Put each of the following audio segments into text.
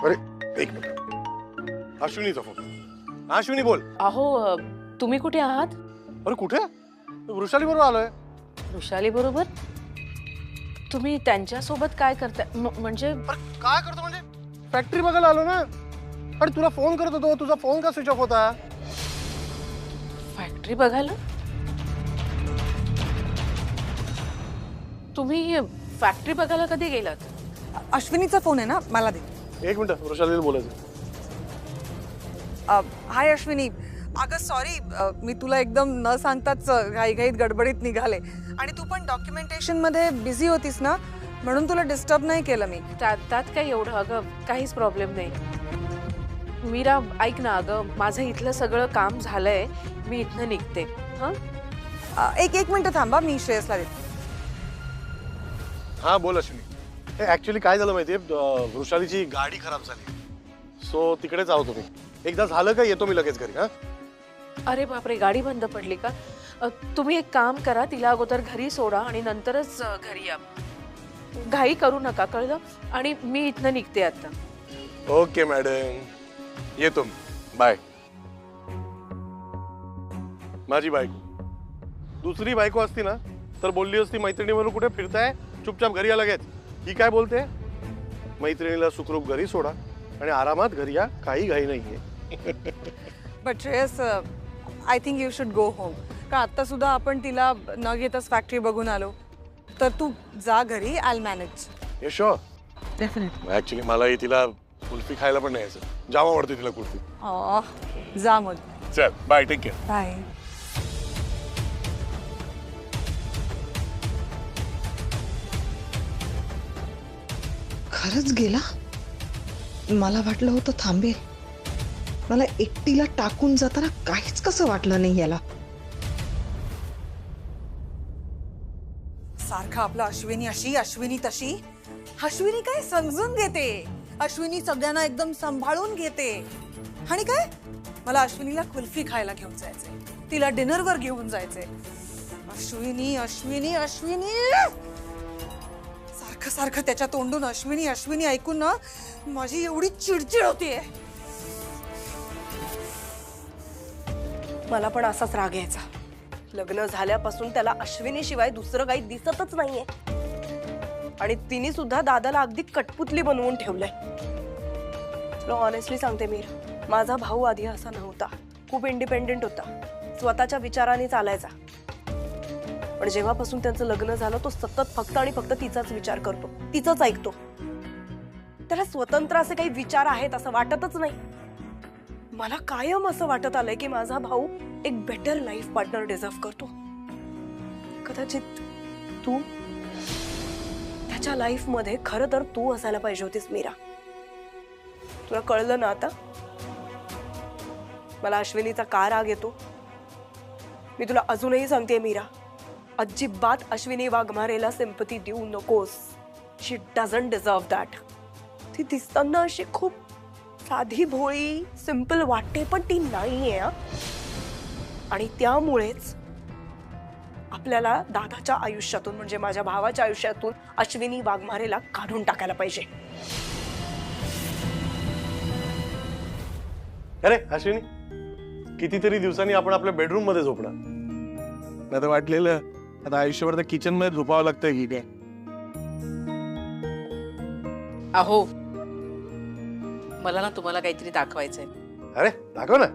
अरे एक मिनिट, अश्विनीचा फोन. अश्विनी बोल. अहो तुम्ही कुठे आहात? अरे कुठे? वृषाली बरोबर आलोय. वृषाली बरोबर? तुम्ही त्यांच्या सोबत काय करताय? म्हणजे अरे काय करतो म्हणजे? फॅक्टरी बघायला आलो ना. अरे तुला फोन करत होतो, तुझा फोन का स्विच ऑफ होता? फॅक्टरी बघायला? तुम्ही फॅक्टरी बघायला कधी गेलात? अश्विनीचा फोन आहे ना, मला दे. एक मिनिट, वृषालीला बोलायचं. हाय अश्विनी, अगं सॉरी, मी तुला एकदम न सांगताच घाईघाईत गडबडीत निघाले आणि तू पण डॉक्युमेंटेशन मध्ये बिझी होतीस ना, म्हणून तुला डिस्टर्ब नाही केलं मी. त्यात काय एवढं? अगं काहीच प्रॉब्लेम नाही. मीरा ऐक ना, अगं माझं इथलं सगळं काम झालंय, मी इथनं निघते. हा एक मिनिट थांबा, मी श्रेयसला देते. हा बोल अश्विनी. ऍक्च्युली काय झालं माहितीये, वृषालीची गाडी खराब झाली, सो तिकडेच आहोत तुम्ही. एकदा झालं का येतो मी लगेच घरी. हा अरे बापरे, गाडी बंद पडली का? तुम्ही एक काम करा, तिला अगोदर घरी सोडा आणि नंतरच घरी या. घाई करू नका, कळलं? आणि मी इथनं निघते आता. ओके मॅडम, येतो. बाय. माझी बायको, दुसरी बायको असती ना तर बोलली असती मैत्रिणीवर कुठे फिरताय, चुपचाप घरी या लगेच. ही काय बोलते, मैत्रिणीला सुखरूप घरी सोडा आणि आरामात घरी या, काही घाई नाहीये. But Shreyas, I think you should go home. का आता सुद्धा आपण तिला न घेताच फॅक्टरी बघून आलो, तर तू जा घरी, आय मॅनेज. ये शुअर? डेफिनेटली. ऍक्च्युली मलाही तिला कुल्फी खायला पण नाही यायचं, जाम आवडते तिला कुल्फी. जा मग. चल बाय, टेक केअर. बाय. खरंच गेला? मला वाटलं होतं थांबेल. मला एकटीला टाकून जाताना काहीच कसं वाटलं नाही याला. सारखा आपला अश्विनी अशी, अश्विनी तशी. अश्विनी काय समजून घेते, अश्विनी सगळ्यांना एकदम सांभाळून घेते. आणि काय, मला अश्विनीला कुल्फी खायला घेऊन जायचंय, तिला डिनरवर घेऊन जायचंय. अश्विनी अश्विनी अश्विनी, सारखं सारखं त्याच्या तोंडून अश्विनी अश्विनी ऐकून ना माझी एवढी चिडचिड होतीये. मला पण असाच राग यायचा. लग्न झाल्यापासून त्याला अश्विनी शिवाय दुसरं काही दिसतच नाहीये आणि तिने सुद्धा दादाला अगदी कटपुतली बनवून ठेवलंय. तुला ऑनेस्टली सांगते मीर, माझा भाऊ आधी असा नव्हता. खूप इंडिपेंडेंट होता, स्वतःच्या विचाराने चालायचा. पण जेव्हापासून त्यांचं लग्न झालं तो सतत फक्त आणि फक्त तिचाच विचार करतो, तिचंच ऐकतो. त्याला स्वतंत्र असे काही विचार आहेत असं वाटतच नाही. मला कायम असं वाटत आलंय की माझा भाऊ एक बेटर लाईफ पार्टनर डिझर्व करतो. कदाचित तू त्याच्या लाईफ मध्ये खरं तर तू असायला पाहिजे होतीस मीरा. तुला कळलं ना आता? मला अश्विनीचा का राग येतो? मी तुला अजूनही सांगते मीरा, अजिबात अश्विनी वाघमारेला सिंपती देऊ नकोस. शी डझंट डिझर्व दॅट. ती दिसताना अशी खूप साधी भोळी सिंपल वाटते, पण ती नाहीये. आणि त्यामुळेच आपल्याला दादाच्या आयुष्यातून, म्हणजे माझ्या भावाच्या आयुष्यातून अश्विनी वाघमारेला काढून टाकायला पाहिजे. अरे अश्विनी, कितीतरी दिवसांनी आपण आपल्या बेडरूम मध्ये झोपणार. नाही तर वाटलेलं आता आयुष्यभर त्या किचन मध्ये झोपावं लागतं की काय. अहो मला ना तुम्हाला काहीतरी दाखवायचंय. अरे दाखव ना.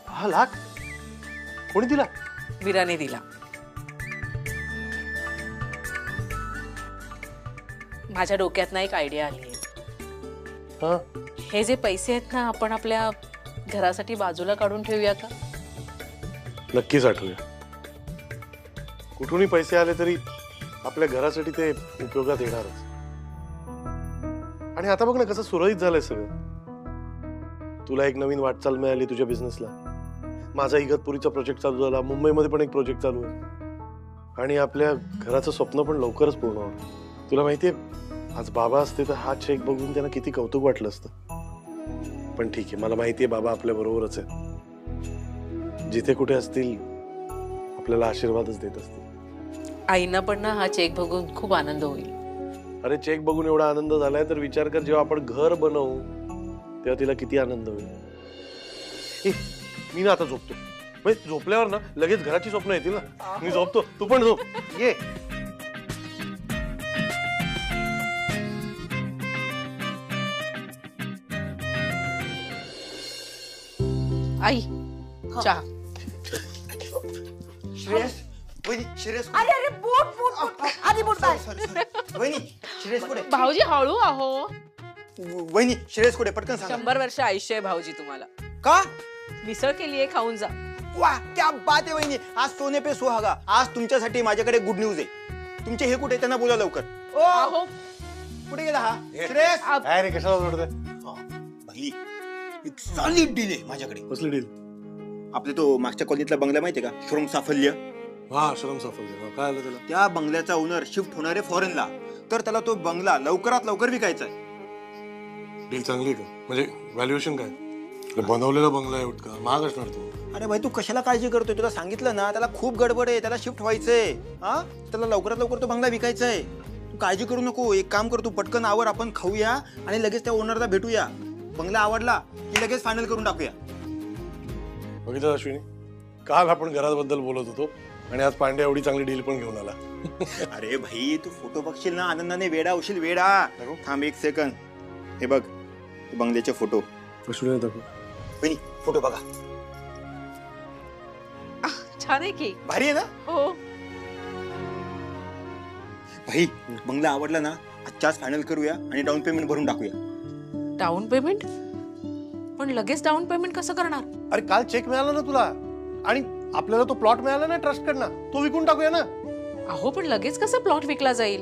हा लाख कोणी दिला? मीराने दिला. माझ्या डोक्यात ना एक आयडिया आली आहे. हा, हे जे पैसे आहेत ना, आपण आपल्या घरासाठी बाजूला काढून ठेवूया का? नक्कीच आठवूया. कुठूनही पैसे आले तरी आपल्या घरासाठी ते उपयोगात येणारच. आणि आता बघ ना कसं सुरळीत झालंय सगळं. तुला एक नवीन वाटचाल मिळाली तुझ्या बिझनेसला. माझा इगतपुरीचा प्रोजेक्ट चालू झाला, मुंबईमध्ये पण एक प्रोजेक्ट चालू आहे आणि आपल्या घराचं स्वप्न पण लवकरच पूर्ण होणार. तुला माहितीये, आज बाबा असते तर हा चेक बघून त्यांना किती कौतुक वाटलं असतं. पण ठीक आहे, मला माहितीये बाबा आपल्या बरोबरच आहे. जिथे कुठे असतील आपल्याला आशीर्वादच देत असते. आईना पण ना हा चेक बघून खूप आनंद होईल. अरे चेक बघून एवढा आनंद झालाय तर विचार कर जेव्हा आपण घर बनवू तेव्हा तिला किती आनंद होईल. ए, मी ना आता झोपतो. म्हणजे झोपल्यावर ना लगेच घराची स्वप्न येतील ना. मी झोपतो, तू पण झोप. ये. आई चहा. श्रेयस वहिनी श्रेयस अरे अरे बोट बोट बोट आधी बोट बाय. वहिनी श्रेयस कुठे भाऊजी हळू आहो. वहिनी श्रेयस कुठे पटकन सांगा 100 वर्ष आयुष्य आहे भाऊजी तुम्हाला. का मिसळ केलीये, खाऊन जा. वा क्या बात आहे वहिनी आज सोने पे सुहागा आज तुमच्यासाठी माझ्याकडे गुड न्यूज आहे तुमचे हे कुठे त्यांना बोला लवकर ओ अहो कुठे गेला हा श्रेयस काय रे कशाला ओरडते? भाई एक सॉलिड डील आहे माझ्याकडे कसली डील? आपले तो मागच्या कॉलनीतला बंगला माहितीये का श्रम साफल्य हा श्रम साफल्य. काय आलं त्याला? त्या बंगल्याचा ओनर शिफ्ट होणार आहे फॉरेनला तर त्याला तो बंगला लवकरात लवकर विकायचा आहे डील चांगली आहे का? म्हणजे व्हॅल्युएशन काय? बनवलेला बंगला आहे का? महाग असणार तो. अरे भाई तू कशाला काळजी करतोय तुला सांगितलं ना त्याला खूप गडबड आहे त्याला शिफ्ट व्हायचंय हा त्याला लवकरात लवकर तो बंगला विकायचा आहे तू काळजी करू नको एक काम कर तू पटकन आवर आपण खाऊया आणि लगेच त्या ओनरला भेटूया बंगला आवडला की लगेच फायनल करून टाकूया. बघितलं अश्विनी, काल आपण घराबद्दल बोलत होतो आणि आज पांड्या एवढी चांगली डील पण घेऊन आला. अरे भाई तू फोटो बघशील ना आनंदाने वेडा होशील वेडा. थांब एक सेकंद हे बघ हे बंगल्याचे फोटो. अश्विनी दाखव. वहिनी फोटो बघा छान आहे की. भारी आहे ना. हो भाई बंगला आवडला ना आजच्याच फायनल करूया आणि डाऊन पेमेंट भरून टाकूया. Down payment? पण लगेच डाऊन पेमेंट कसं करणार? अरे काल चेक मिळाला ना तुला आणि आपल्याला तो प्लॉट मिळाला ना ट्रस्ट कडनं तो विकून टाकूया ना. अहो पण लगेच कसं प्लॉट विकला जाईल?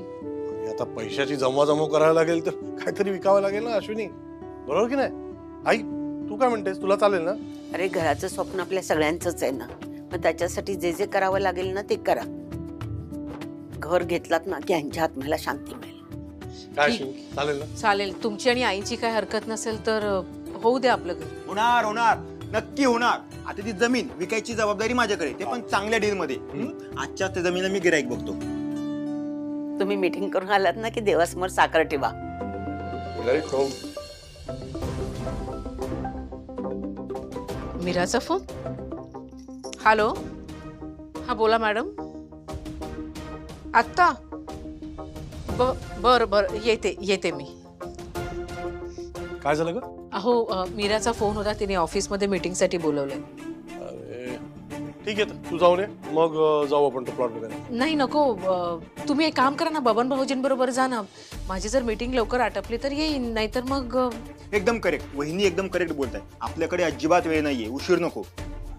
आता पैशाची जमवाजमव करायला लागेल तर काहीतरी विकावं लागेल ना अश्विनी, बरोबर की नाही? आई तू काय म्हणतेस, तुला चालेल ना? अरे घराचं स्वप्न आपल्या सगळ्यांचंच आहे ना मग त्याच्यासाठी जे जे करावं लागेल ना ते करा. घर घेतलात ना की यांच्या आत्म्याला शांती मिळेल. काय ठीक. अश्विनी, चालेल ना? चालेल. तुमची आणि आईची काय हरकत नसेल तर होऊ दे आपलं घर. होणार होणार नक्की होणार. आता ती जमीन विकायची जबाबदारी माझ्याकडे ते पण चांगल्या डील मध्ये. आजच्याच त्या जमीनला मी गिराईक बघतो. तुम्ही मीटिंग करून आलात ना की देवासमोर साखर ठेवा. मीराचा फोन. हॅलो हा बोला मॅडम. आत्ता बर बर येते येते मी. काय झालं ग? अहो मीराचा फोन होता, तिने ऑफिसमध्ये मीटिंगसाठी बोलवलंय. अरे ठीक आहे, तू जाऊन ये मग जाऊ आपण तो प्लॉट बघायला. नाही नको. तुम्ही एक काम करा ना, बबन भाऊजींबरोबर जा ना. माझी जर मीटिंग लवकर आटपली तर येईन, नाहीतर मग. एकदम करेक्ट वहिनी एकदम करेक्ट बोलताय. आपल्याकडे अजिबात वेळ नाहीये, उशीर नको.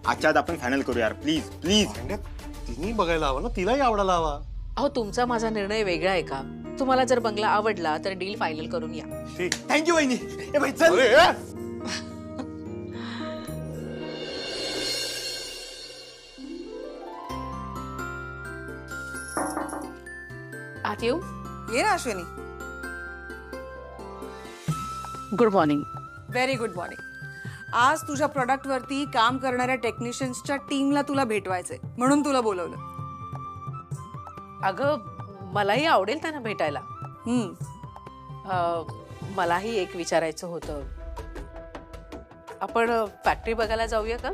आजच्यात आपण फायनल करू यार प्लीज प्लीज. तिने बघायला हवा ना, तिलाही आवडायला हवा. अहो तुमचा माझा निर्णय वेगळा आहे का? तुम्हाला जर बंगला आवडला तर डील फायनल करून या. ठीक. थँक्यू वहिनी. ए भाई चल. अरे, ए! आत येऊ? ये ना Ashwini. Good morning. Very good morning. आज तुझ्या प्रोडक्ट वरती काम करणाऱ्या टेक्निशियन्सच्या टीमला तुला भेटवायचंय म्हणून तुला बोलवलं. अगं मलाही आवडेल त्यांना भेटायला. मलाही एक विचारायचं होतं. आपण फॅक्टरी बघायला जाऊया का?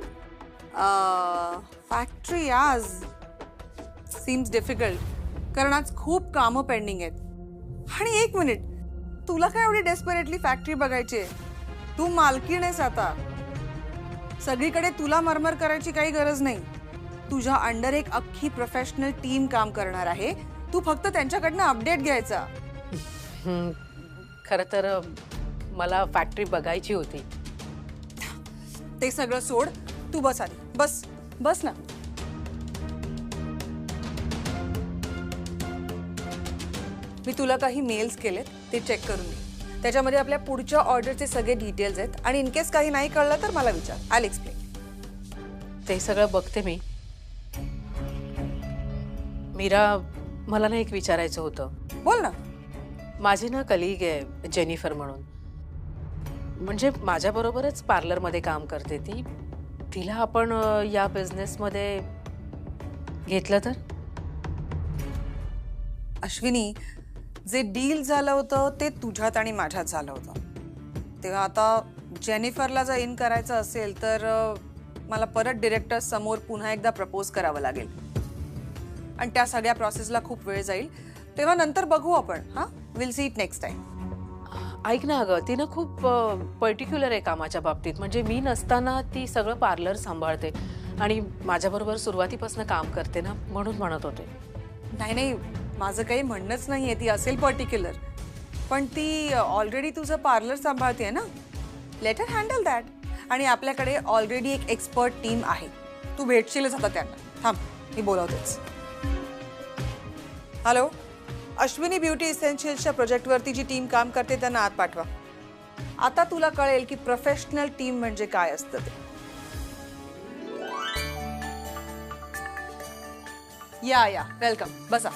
फॅक्टरी आज सीम्स डिफिकल्ट कारण आज खूप कामं पेंडिंग आहेत. आणि एक मिनिट, तुला काय एवढी डेस्परेटली फॅक्टरी बघायची आहे? तू मालकीण आहेस आता. सगळीकडे तुला मरमर करायची काही गरज नाही. तुझ्या अंडर एक अख्खी प्रोफेशनल टीम काम करणार आहे. तू फक्त त्यांच्याकडनं अपडेट घ्यायचा. खरं तर मला फॅक्टरी बघायची होती. ते सगळं सोड, तू बस आधी. बस बस ना. मी तुला काही मेल्स केलेत, ते चेक करून घे. त्याच्यामध्ये आपल्या पुढच्या ऑर्डरचे सगळे डिटेल्स आहेत आणि इन केस काही नाही कळलं तर मला विचार. I will explain. ते सगळं बघते मी. मीरा, मला ना एक विचारायचं होतं. बोल ना. माझी ना कलीग आहे जेनिफर म्हणून, म्हणजे माझ्याबरोबरच पार्लरमध्ये काम करते ती. तिला आपण या बिझनेसमध्ये घेतलं तर? अश्विनी, जे डील झालं होतं ते तुझ्यात आणि माझ्यात झालं होतं. तेव्हा आता जेनिफरला जर इन करायचं असेल तर मला परत डिरेक्टर समोर पुन्हा एकदा प्रपोज करावं लागेल आणि त्या सगळ्या प्रोसेसला खूप वेळ जाईल. तेव्हा नंतर बघू आपण. हां, will see it next time. ऐक ना अगं, ती ना खूप पर्टिक्युलर आहे कामाच्या बाबतीत. म्हणजे मी नसताना ती सगळं पार्लर सांभाळते आणि माझ्याबरोबर सुरुवातीपासून काम करते ना, म्हणून म्हणत होते. नाही नाही, माझं काही म्हणणंच नाहीये ती असेल पर्टिक्युलर, पण ती ऑलरेडी तुझं पार्लर सांभाळते ना. Let her handle that. आणि आपल्याकडे ऑलरेडी एक एक्सपर्ट टीम आहे. तू भेटशीलच आता त्यांना. थांब, मी बोलावतेच. हॅलो, अश्विनी ब्युटी इसेन्शियल्सच्या प्रोजेक्टवरती जी टीम काम करते त्यांना आत पाठवा. आता तुला कळेल की प्रोफेशनल टीम म्हणजे काय असतं ते. या वेलकम, बसा.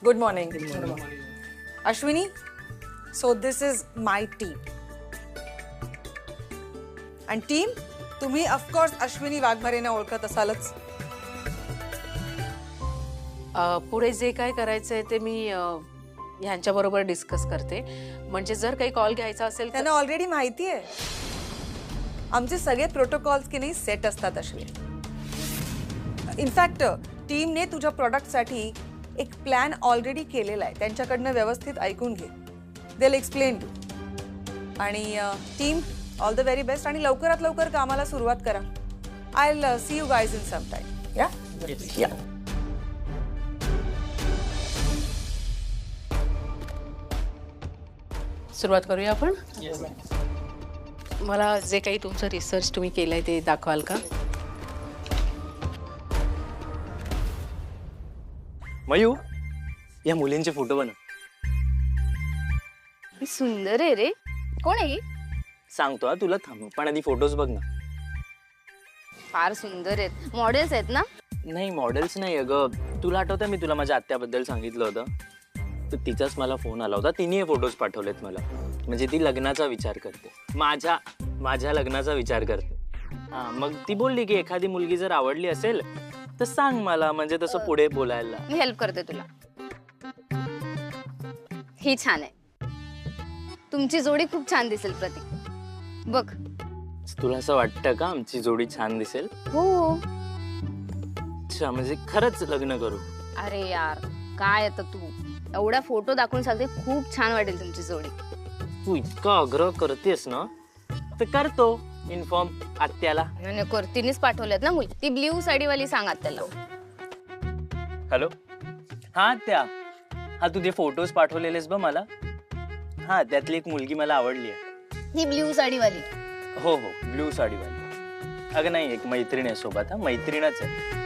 Good morning. Ashwini, so this is my team. आणि टीम, तुम्ही ऑफकोर्स अश्विनी वाघमारेंना ओळखत असालच. पुढे जे काय करायचंय ते मी ह्यांच्याबरोबर डिस्कस करते. म्हणजे जर काही कॉल घ्यायचा असेल तर त्यांना ऑलरेडी माहिती आहे. आमचे सगळे प्रोटोकॉल्स की नाही सेट असतात अश्विनी. इनफॅक्ट टीमने तुझ्या प्रॉडक्टसाठी एक प्लॅन ऑलरेडी केलेला आहे. त्यांच्याकडनं व्यवस्थित ऐकून घे. They will explain to. आणि team, all the very best आणि लवकरात लवकर कामाला सुरुवात करा. I will see you guys in some time. या. सुरुवात करूया आपण. मला जे काही तुमचं रिसर्च तुम्ही केलंय ते दाखवाल का? मयू, या मुलींचे फोटो बनव. सुंदर आहे रे. कोण आहे? सांगतो हा तुला, थांब पण आधी फोटोज बघ ना. फार सुंदर आहेत. मॉडेल्स आहेत ना? नाही, मॉडेल्स नाही अगं. तुला आठवतं मी तुला माझ्या आत्याबद्दल सांगितलं होतं, तर तिचाच मला फोन आला होता. तिने हे फोटोज पाठवलेत मला. म्हणजे ती लग्नाचा विचार करते, माझ्या लग्नाचा विचार करते. हा, मग ती बोलली की एखादी मुलगी जर आवडली असेल तर सांग मला, म्हणजे तसं पुढे बोलायला. मी हेल्प करते तुला. ही छान आहे. तुमची जोडी खूप छान दिसेल प्रतीक. बघ. तुला असं वाटतं का आमची जोडी छान दिसेल? हो. अच्छा, म्हणजे खरंच लग्न करू? अरे यार, काय आता तू एवढा फोटो दाखवून सांगते, खूप छान वाटेल तुमची जोडी. तू इतका आग्रह करतेस ना, तर करतो इन्फॉर्म आत्याला. तिनेच पाठवल्यात ना मुली. ती ब्ल्यू साडीवाली सांग आत्याला. हॅलो, हा आत्या. हा, तू जे फोटोज पाठवलेलेस बघ मला, हा त्यातली एक मुलगी मला आवडली आहे. ही ब्ल्यू साडीवाली? हो हो, ब्ल्यू साडीवाली. अगं नाही, एक मैत्रीण आहे सोबत. हा, मैत्रीणच आहे.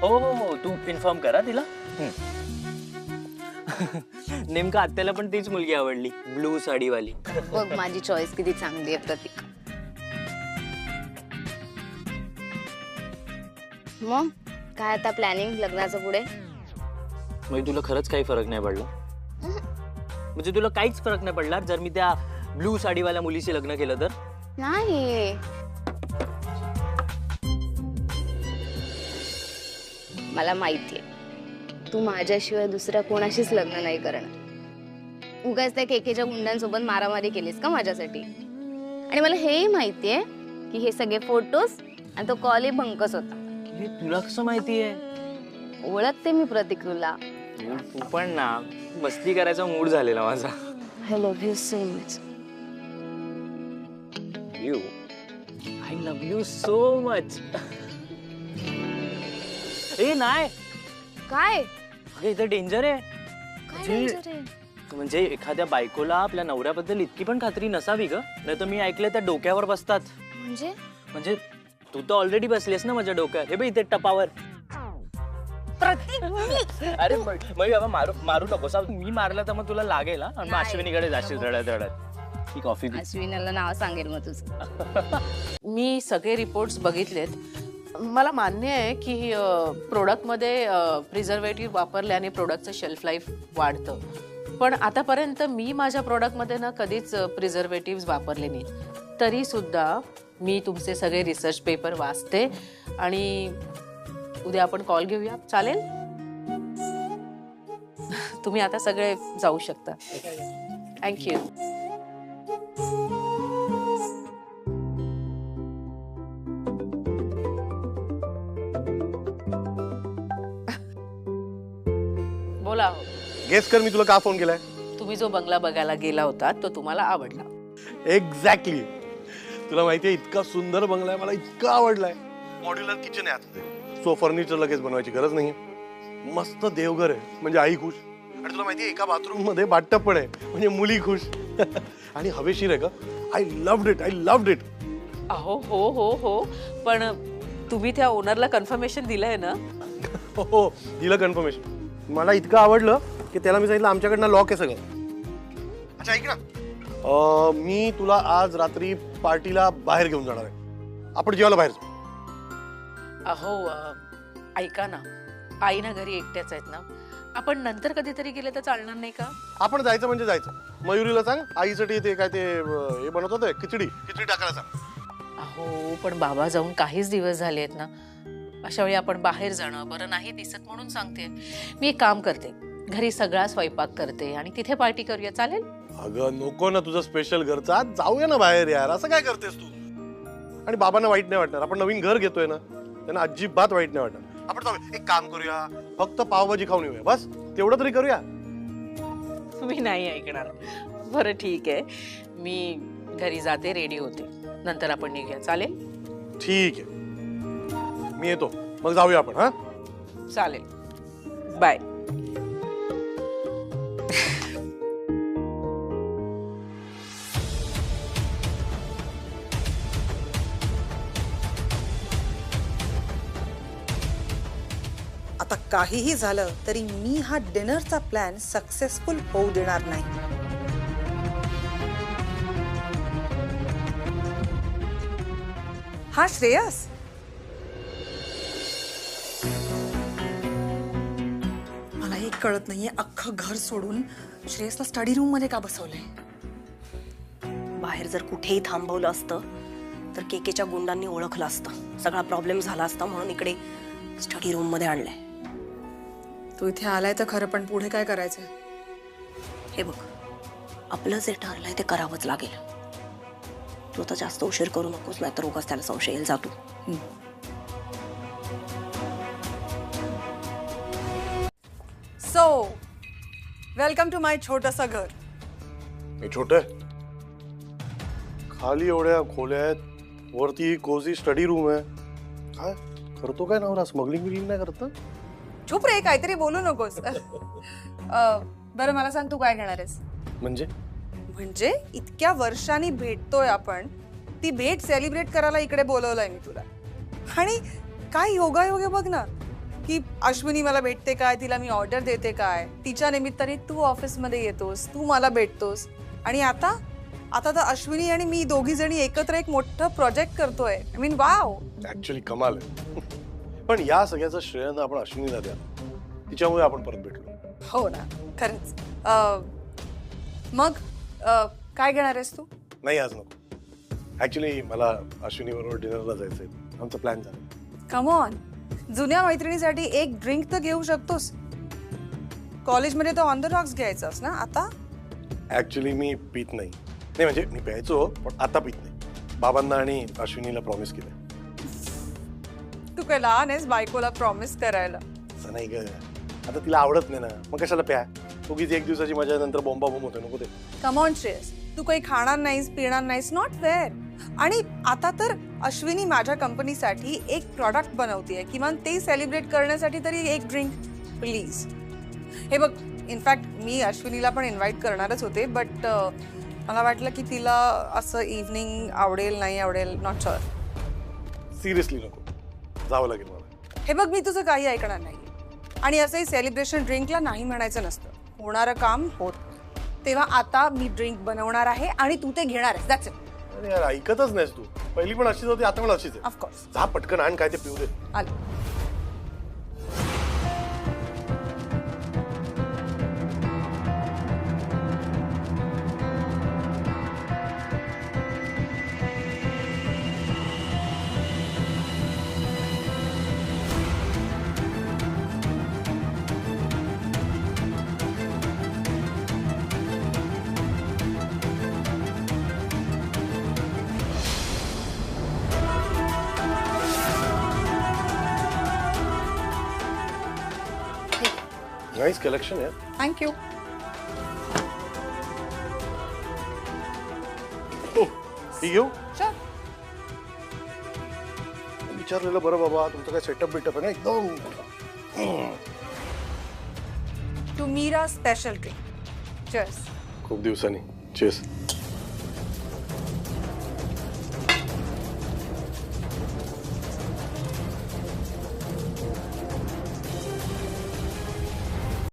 हो हो हो, तू इन्फॉर्म करा तिला. नेमकं आत्याला पण तीच मुलगी आवडली, ब्लू साडीवाली. बघ माझी चॉईस किती चांगली आहे प्रतीक. मग काय आता प्लॅनिंग लग्नाचं पुढे? म्हणजे तुला खरंच काही फरक नाही पडला? म्हणजे तुला काहीच फरक नाही पडला जर मी त्या ब्लू साडीवाल्या मुलीशी लग्न केलं तर? नाही. मला माहितीये तू माझ्याशिवाय दुसऱ्या कोणाशीच लग्न नाही करणार. उगाच त्या केकेच्या गुंडांसोबत मारामारी केलीस का माझ्यासाठी? आणि मला हेही माहितीये की हे सगळे फोटोज आणि तो कॉल बंकस होता. हे तुला कसं माहितीये? ओळखते मी प्रतीक तुला. तू पण ना, मस्ती करायचा मूड झालेला माझा. I love you so much. You, I love you so much. ए नाही. काय? अगं इथं डेंजर आहे. काय डेंजर आहे? म्हणजे एखाद्या बायकोला आपल्या नवऱ्याबद्दल इतकी पण खात्री नसावी ग. नाही तर मी ऐकलंय त्या डोक्यावर बसतात. म्हणजे तू तर ऑलरेडी बसलीस ना माझ्या डोक्यावर. हे बघ इथे टपावर. अरे मग मारू नकोस. मी मारलं तर मग तुला लागेल. आणि मग अश्विनीकडे जाशील रडत रडत. ही कॉफी. अश्विनीला नाव सांगेल मग तुझं. मी सगळे रिपोर्ट्स बघितलेत. मला मान्य आहे की प्रोडक्टमध्ये प्रिझर्वेटिव्ह वापरल्याने प्रोडक्टचं शेल्फ लाईफ वाढतं. पण आतापर्यंत मी माझ्या प्रोडक्टमध्ये ना कधीच प्रिझर्वेटिव्ह वापरले नाहीत. तरी सुद्धा मी तुमचे सगळे रिसर्च पेपर वाचते आणि उद्या आपण कॉल घेऊया, चालेल? तुम्ही आता सगळे जाऊ शकता. थँक्यू. बोला. गेस कर मी तुला का फोन केलाय. तुम्ही जो बंगला बघायला गेला होता तो तुम्हाला आवडला. एक्झॅक्टली. तुला माहितीये इतका सुंदर बंगला आहे, मला इतका आवडलाय. मॉड्युलर किचन आहे आतमध्ये, सो फर्निचर लगेच बनवायची गरज नाही. मस्त देवघर आहे, म्हणजे आई खुश. आणि तुला माहितीये एका बाथरूम मध्ये बाथटब पण आहे, म्हणजे मुली खुश. आणि हवेशीर आहे का. I loved it, I loved it. अहो हो हो हो, पण तुम्ही त्या ओनरला कन्फर्मेशन दिलंय ना? हो दिलं कन्फर्मेशन. मला इतकं आवडलं की त्याला मी सांगितलं आमच्याकडनं लॉक आहे सगळं. अच्छा ऐक ना, मी तुला आज रात्री पार्टीला बाहेर घेऊन जाणार आहे. आपण जेवायला बाहेर जाऊ. अहो ऐका ना, आई ना घरी एकट्याच आहेत ना, आपण नंतर कधीतरी गेले तर चालणार नाही का? आपण जायचं म्हणजे जायचं. मयुरीला सांग आईसाठी ते काय ते हे बनवत होते, खिचडी टाकायला सांग. अहो पण बाबा जाऊन काहीच दिवस झाले आहेत ना, अशा वेळी आपण बाहेर जाणं बरं नाही दिसत म्हणून सांगते. मी एक काम करते, घरी सगळा स्वयंपाक करते आणि तिथे पार्टी करूया, चालेल? अगं नको ना तुझं स्पेशल घरचा, जाऊया ना बाहेर यार. असं काय करतेस तू? आणि बाबांना वाईट नाही वाटणार. आपण नवीन घर घेतोय ना, त्यांना अजिबात वाईट नाही वाटणार. आपण जाऊया, एक काम करूया, फक्त पावभाजी खाऊन येऊया, बस तेवढं तरी करूया. मी नाही ऐकणार. बरं ठीक आहे, मी घरी जाते, रेडी होते, नंतर आपण निघूया, चालेल? ठीक आहे, मी येतो, मग जाऊया आपण. हा चालेल, बाय. आता काहीही झालं तरी मी हा डिनरचा प्लॅन सक्सेसफुल होऊ देणार नाही. हा श्रेयस, मला एक कळत नाहीये, अख्खं घर सोडून श्रेयसला स्टडी रूम मध्ये का बसवलंय? बाहेर जर कुठेही थांबवलं असतं तर केकेच्या गुंडांनी ओळखलं असतं, सगळा प्रॉब्लेम झाला असता, म्हणून इकडे स्टडी रूम मध्ये आणलंय. तू इथे आलाय तर खरं, पण पुढे काय करायचंय? हे बघ, आपलं जे ठरलंय ते करावंच लागेल. तू आता जास्त उशीर करू नकोस, नाहीतर उगाच त्याला संशय येईल. जातो. सो वेलकम टू माय छोटंसं घर. हे छोट आहे, खाली एवढ्या खोल्या आहेत, वरती कोझी स्टडी रूम आहे. काय करतो काय नवरा? स्मगलिंग बिलिंग नाही करत ना? चुप रे, काहीतरी बोलू नकोस. बरं मला सांग, तू काय घेणार आहेस? म्हणजे इतक्या वर्षांनी भेटतोय आपण, ती भेट सेलिब्रेट करायला इकडे बोलवलंय मी तुला. आणि काय योगायोग आहे बघ ना, की अश्विनी मला भेटते काय, तिला मी ऑर्डर देते काय, तिच्या निमित्ताने तू ऑफिसमध्ये येतोस, तू मला भेटतोस. आणि आता तर अश्विनी आणि मी दोघी जणी एकत्र एक मोठं प्रोजेक्ट करतोय. I mean wow. ऍक्च्युली कमाल आहे. पण या सगळ्याचं श्रेय ना आपण अश्विनीला द्या, तिच्यामुळे आपण परत भेटलो. हो ना, खरंच. मग काय घेणार आहेस तू? नाही आज नको. ऍक्च्युली मला अश्विनी बरोबर डिनरला जायचंय, आमचा प्लॅन झाला. कम ऑन, जुन्या मैत्रिणीसाठी एक ड्रिंक तर घेऊ शकतोस. कॉलेजमध्ये तर ऑन द रॉक्स घ्यायचंस ना आता? ऍक्च्युली मी पित नाही. म्हणजे मी प्यायचो, पण आता पित नाही. बाबांना आणि अश्विनीला प्रॉमिस केलं. तू काय लहान आहेस बायकोला प्रॉमिस करायला? असं नाही ग, आता तिला आवडत नाही ना, मग कशाला प्या? उगीच एक दिवसाची मजा, नंतर बॉम्बा बॉम्ब होते, नको ते. कम ऑन श्रेयस, तू काही खाणार नाहीस, पिणार नाहीस, नॉट फेअर. आणि आता तर अश्विनी माझ्या कंपनीसाठी एक प्रॉडक्ट बनवतीये, किमान ते सेलिब्रेट करण्यासाठी तरी एक ड्रिंक प्लीज. हे बघ, इनफॅक्ट मी अश्विनीला पण इन्व्हाइट करणारच होते, बट मला वाटलं की तिला असं इव्हनिंग आवडेल नाही आवडेल, नॉट शुअर. सिरियसली नको, जावं लागेल मला. हे बघ, मी तुझं काही ऐकणार नाही. आणि असंही सेलिब्रेशन ड्रिंकला नाही म्हणायचं नसतं, होणारं काम होत. तेव्हा आता मी ड्रिंक बनवणार आहे आणि तू ते घेणार आहेस, दॅट्स इट. अरे यार, ऐकतच नाहीस तू. पहिली पण अशीच होती, आता पण अशीच आहे. ऑफकोर्स. जा पटकन आण, काय ते पिऊ दे. आलं. नाईस कलेक्शन आहे. थँक्यू. ही घेऊ चल. विचारलेलं बरं बाबा, तुमचं काय सेटअप बिटअप आहे ना एकदम. To Meera special drink. Cheers. खूप दिवसांनी. चेस.